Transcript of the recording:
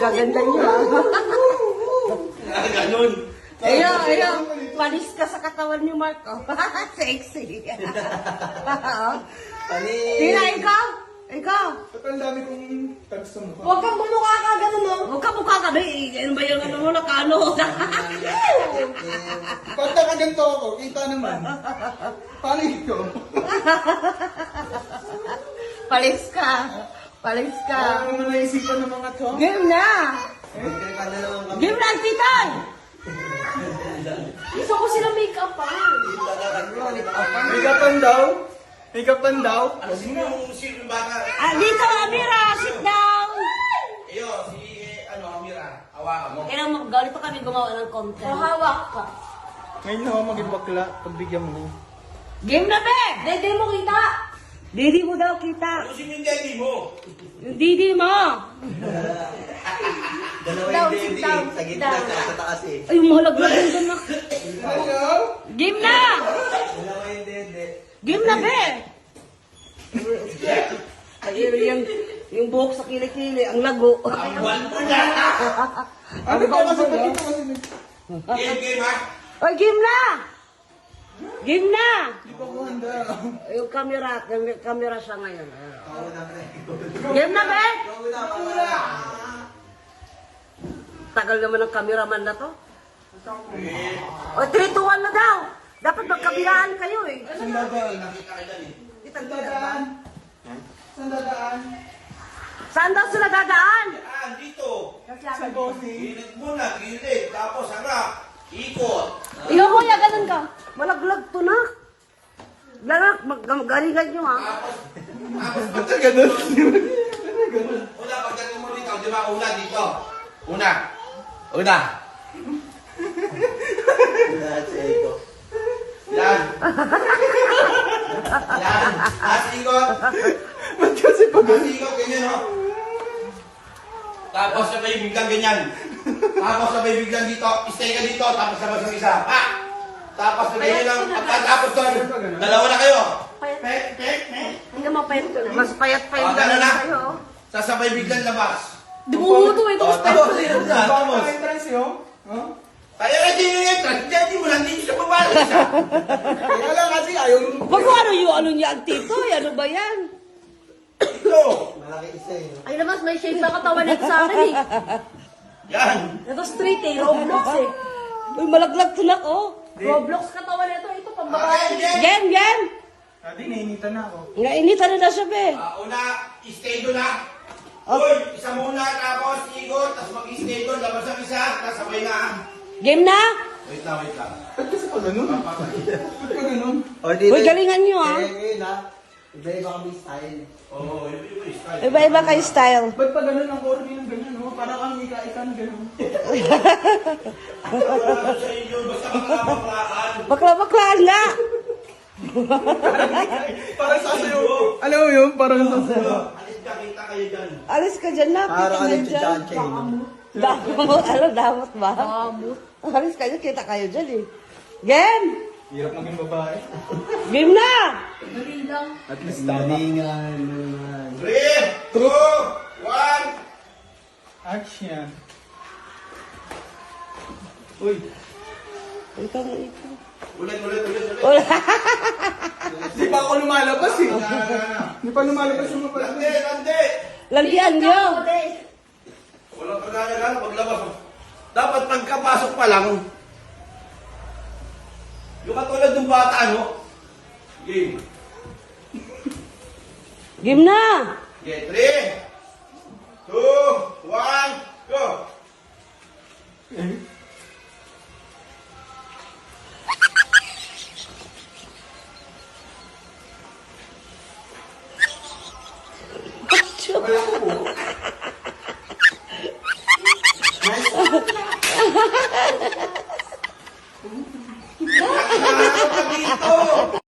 gaganda niyo. Ganun. Ayun. Panis ka sa katawan ni Marco. Sexy. Panis. Tina, ikaw. Ba't ang dami kong tags sa mukha? Huwag kang bumukha ka, gano'n mo. Huwag kang mukha ka, ano ba yung ano mo, nakano? Pag nakaganto ako, kita naman. Paano ito? Palis ka. Ano mo naisipan ng mga to? Game na. Game na, titay. Gusto ko sila make-up pa. Make-upan daw? Ano sino bata? Dito, Amira, sit down. Iyo, si Amira. Hawakan mo. Kailangan ganito kami gumawa ng content. Hawak ka. Ngayon na ako maging bakla, pagbigyan mo. Game na, be! Dede mo kita. Didi mo daw kita. Ano sino yung daddy mo? Yung didi mo. Dalawa Down, yung sit baby. down, Sa sit gitna, down. sa taas eh. Ay, malaglag yung doon na. Hello? Game na! Dalawa yung dede. Game na, be! Ay, yung buhok sa kilikili, ang lago. Ang buwan mo na. Ano ba kasi ba't ito kasi Game ha? Ay, game na! Game na! Hindi pa ko handa. Yung camera siya ngayon. Game na, be! Tagal naman ng cameraman na to. O, 3 to 1 na daw. Dapat magkabilaan kayo eh. Saan dadaan? Nakita ka dyan eh. Saan dadaan? Saan dadaan? Saan daw sila dadaan? Dito. Sa bossing. Gilid muna, gilid. Tapos harap. Ikot. Ikaw kuya, ganun ka. Malaglag to na. Lanak, galingan nyo ha. Tapos Ganun. una, pagdating mo dito, di ba? Una dito. Una. That's it. Yan. Yan. Tapos ikot. Ba't kasi pag... Tapos ikot, ganyan o. Tapos sabay biglang ganyan. Tapos sabay biglang dito. Stay ka dito. Tapos sabay sa isa. Pa! Tapos sabay ganyan lang. Pagkatapos doon. Dalawa na kayo. Pek. Hindi mo payat ko na. Mas payat-payat O, gano'n na. kayo. Sasabay biglang labas. Dumuto ito. Mas payat ko yun. Vamos. Entrance yun? Huh? Kaya ka din yung entrance. Hindi mo lang. Hindi siya pabalik siya. Kaya lang kasi ayaw nung... Pag ano yung ano niya ang tito, ano ba yan? Ito. Malaki isa eh. Ay naman, may shape na katawan nito sa akin eh. Yan. Ito street eh, Roblox eh. Uy, malaglag tulak oh. Roblox katawan nito, ito pambabae. Game. Game! Adi, nainitan na ako. Nainitan na siya be. Una, stay doon na. Uy, isa muna. Tapos ikot. Tapos mag-stay doon. Labas ang isa. Tapos sabay na. Game na? Wait lang. Ba't kasi pa ganun? Ba't pa ganun? Uy, galingan nyo ah. Ngayon ha. Iba-iba kami style. Oo, iba style. Iba-iba kayo style. Ba't pa ganun ang corny ng ganyan, no? Para kang ika-ika ng ganun. Wala sa inyo. Basta makakapaglakan. Bakla-baklaan nga. Parang sasayaw. Alam mo yun? Parang sasayaw. Alis ka, kita kayo dyan. Alis ka dyan na. Para Kita ka kayo lang si dyan. John Chain. Damot. Ano, damot ba? Damot. Alis kayo, kita kayo dyan eh. Game! Hirap maging babae. Game na! At least tama. Galingan. 3, 2, 1. Action. Uy. Ikaw na ikaw. Ulit. Wala. Di pa ako lumalabas eh. Di pa lumalabas yung mapalabas. Landi. Landian nyo. Walang kagaya paglabas. Dapat pagkapasok pa lang. Yung katulad ng bata, ano? Game. Game na! Okay, 3, 2, 1, go! Dito!